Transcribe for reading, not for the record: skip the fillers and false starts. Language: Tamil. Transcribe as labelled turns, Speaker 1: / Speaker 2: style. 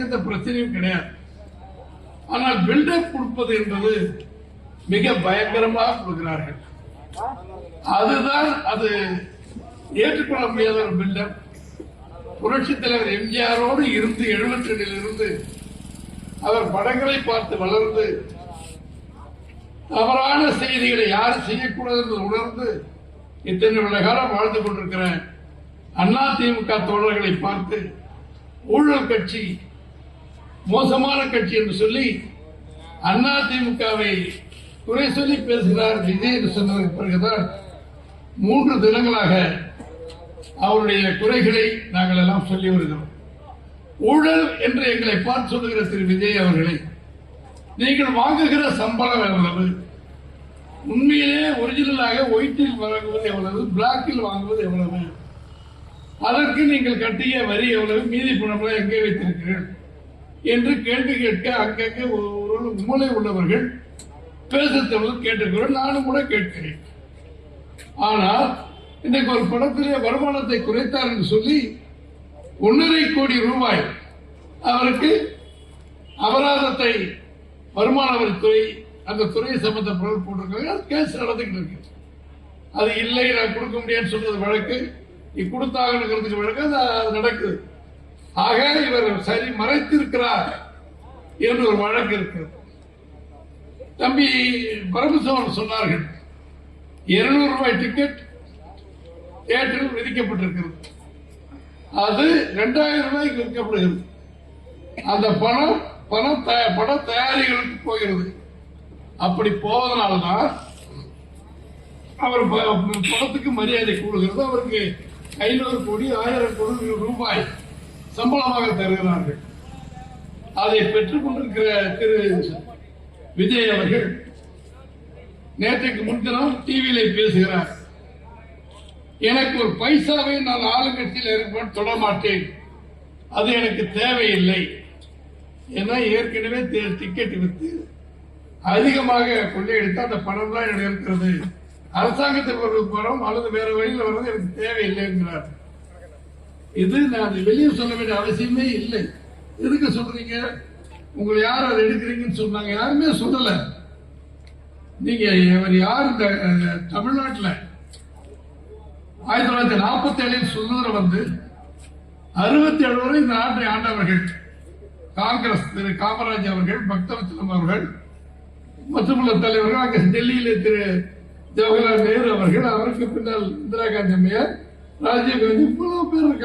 Speaker 1: எந்த பிரச்சனையும் கிடையாது. ஆனால் பில்டப் கொடுப்பது என்பது மிக பயங்கரமாக கொடுக்கிறார்கள். அதுதான் அது ஏற்றுக்கொள்ள முடியாத ஒரு பில்டப். புரட்சித் தலைவர் எம்ஜிஆரோடு இருந்து 72 இருந்து அவர் படங்களை பார்த்து வளர்ந்து தவறான செய்திகளை யாரும் செய்யக்கூடாது என்று உணர்ந்து இத்தனை விட காலம் வாழ்ந்து கொண்டிருக்கிற அதிமுக தோழர்களை பார்த்து ஊழல் கட்சி, மோசமான கட்சி என்று சொல்லி அதிமுகவை குறை சொல்லி பேசுகிறார் விஜய் என்று சொன்னதற்கு பிறகுதான் 3 தினங்களாக அவருடைய குறைகளை நாங்கள் எல்லாம் சொல்லி வருகிறோம். ஊழல் என்று எங்களை பார்த்து சொல்லுகிற திரு விஜய் அவர்களை, நீங்கள் வாங்குகிற சம்பளம் எவ்வளவு, உண்மையிலே ஒரிஜினலாக ஒயிட்டில் வாங்குவது எவ்வளவு, பிளாக்கில் வாங்குவது எவ்வளவு, அதற்கு நீங்கள் கட்டிய வரி எவ்வளவு, மீதி பணம் எங்கே வைத்திருக்கிறீர்கள் என்று கேள்வி கேட்க அங்கங்கே ஒரு மூளை உள்ளவர்கள் பேசுகிறவர்கள் கேட்டிருக்கிறோம். நானும் கூட கேட்கிறேன். ஆனால் இன்றைக்கு ஒரு படத்திலே வருமானத்தை குறைத்தார் என்று சொல்லி 1.5 கோடி ரூபாய் அவருக்கு அபராதத்தை வருமான வரித்துறை அந்த துறை சம்பந்தப்பட்ட போட்டிருக்காங்க. கேஸ் நடந்துகிட்டு இருக்கு. அது இல்லை, நான் கொடுக்க முடியாதுன்னு சொல்றது வழக்கு, நீ கொடுத்தாங்கிறதுக்கு வழக்கு அது நடக்குது. ஆக இவர் சரி மறைத்திருக்கிறார் என்று ஒரு வழக்கு இருக்கிறது. தம்பி பரமசிவன் சொன்னார்கள் 200 ரூபாய் டிக்கெட் தியேட்டரில் விதிக்கப்பட்டிருக்கிறது. அது 2000 ரூபாய்க்கு விற்கப்படுகிறது. அந்த பட தயாரிகளுக்கு போகிறது. அப்படி போவதனால்தான் அவர் படத்துக்கு மரியாதை கூடுகிறது. அவருக்கு 500 கோடி 1000 கோடி ரூபாய் சம்பளமாக தருகிறார்கள். அதை பெற்றுக் கொண்டிருக்கிற திரு விஜய் அவர்கள் நேற்றைக்கு முன்தினம் டிவியில பேசுகிறார். எனக்கு ஒரு பைசாவை நான் ஆளுங்கட்சியில் இருப்பேன் தொட மாட்டேன், அது எனக்கு தேவையில்லை. ஏன்னா ஏற்கனவே டிக்கெட் வித்து அதிகமாக கொள்ளையடித்து அந்த பணம்லாம் எனக்கு இருக்கிறது, அரசாங்கத்துக்கு ஒரு பணம் அல்லது வேற வழியில் வர்றது எனக்கு தேவையில்லை என்கிறார். இது நான் வெளியே சொல்ல வேண்டிய அவசியமே இல்லை. எதுக்கு சொல்றீங்க, உங்களை யார் அதை எடுக்கிறீங்கன்னு சொன்னாங்க? யாருமே சொல்லல. நீங்க இவர் யார் இந்த தமிழ்நாட்டில் 1947 சுதந்திரம் வந்து 67 வரை இந்த நாட்டை ஆண்டவர்கள் காங்கிரஸ் திரு காமராஜ் அவர்கள், பக்தவச்சலம் அவர்கள் மற்றும் தலைவர்கள், அங்கே டெல்லியில திரு ஜவஹர்லால் நேரு அவர்கள், அவருக்கு பின்னால் இந்திரா காந்தி அம்மையார், ராஜீவ் காந்தி, இவ்வளவு பேர் இருக்காங்க.